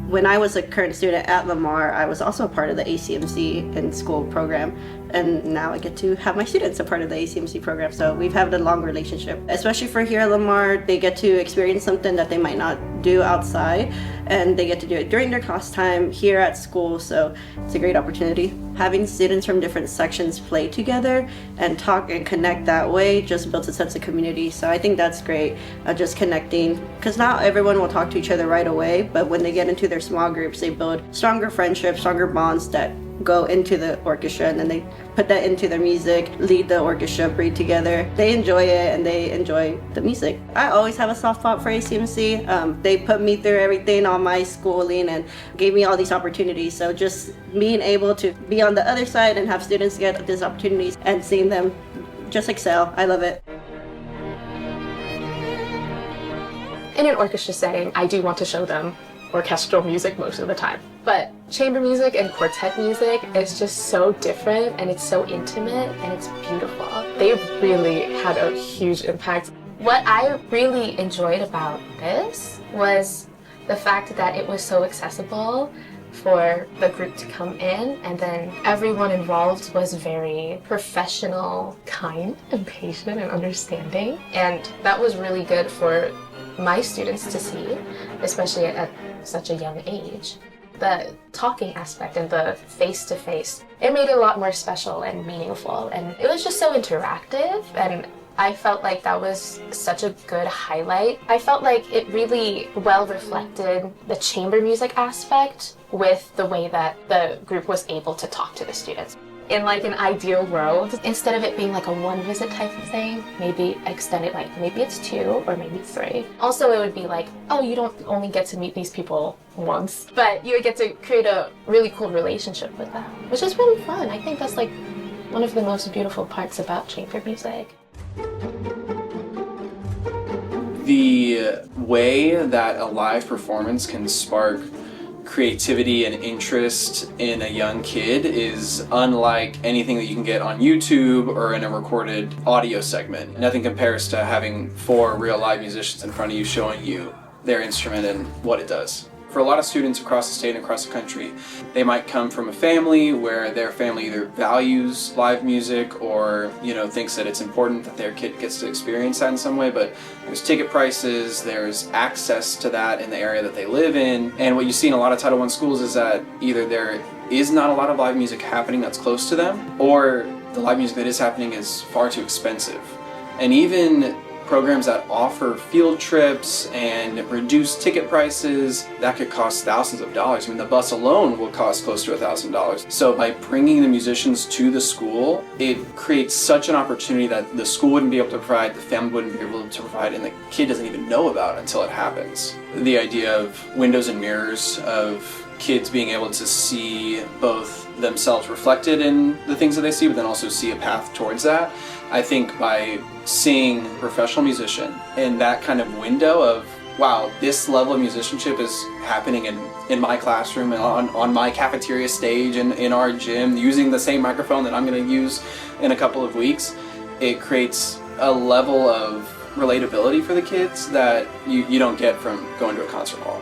When I was a current student at Lamar, I was also a part of the ACMC in-school program, and now I get to have my students a part of the ACMC program, so we've had a long relationship. Especially for here at Lamar, they get to experience something that they might not do outside, and they get to do it during their class time here at school, so it's a great opportunity. Having students from different sections play together and talk and connect that way just builds a sense of community, so I think that's great, just connecting, because not everyone will talk to each other right away, but when they get into their small groups, they build stronger friendships, stronger bonds that go into the orchestra, and then they put that into their music, lead the orchestra, breathe together. They enjoy it and they enjoy the music. I always have a soft spot for ACMC. They put me through everything on my schooling and gave me all these opportunities. So just being able to be on the other side and have students get these opportunities and seeing them just excel, I love it. In an orchestra setting, I do want to show them orchestral music most of the time. But chamber music and quartet music is just so different, and it's so intimate, and it's beautiful. They've really had a huge impact. What I really enjoyed about this was the fact that it was so accessible for the group to come in, and then everyone involved was very professional, kind, and patient and understanding. And that was really good for my students to see, especially at such a young age. The talking aspect and the face-to-face, it made it a lot more special and meaningful, and it was just so interactive, and I felt like that was such a good highlight. I felt like it really well reflected the chamber music aspect with the way that the group was able to talk to the students. In like an ideal world, instead of it being like a one visit type of thing, maybe extend it, like maybe it's 2 or maybe 3. Also, it would be like, oh, you don't only get to meet these people once, but you would get to create a really cool relationship with them, which is really fun. I think that's like one of the most beautiful parts about chamber music. The way that a live performance can spark creativity and interest in a young kid is unlike anything that you can get on YouTube or in a recorded audio segment. Nothing compares to having 4 real live musicians in front of you showing you their instrument and what it does. For a lot of students across the state and across the country, they might come from a family where their family either values live music or, thinks that it's important that their kid gets to experience that in some way, but there's ticket prices, there's access to that in the area that they live in, and what you see in a lot of Title I schools is that either there is not a lot of live music happening that's close to them, or the live music that is happening is far too expensive. And even programs that offer field trips and reduced ticket prices, that could cost thousands of dollars. I mean, the bus alone will cost close to $1,000. So by bringing the musicians to the school, it creates such an opportunity that the school wouldn't be able to provide, the family wouldn't be able to provide, and the kid doesn't even know about until it happens. The idea of windows and mirrors, of kids being able to see both themselves reflected in the things that they see, but then also see a path towards that. I think by seeing a professional musician in that kind of window of, wow, this level of musicianship is happening in my classroom, on my cafeteria stage, in our gym, using the same microphone that I'm going to use in a couple of weeks, it creates a level of relatability for the kids that you don't get from going to a concert hall.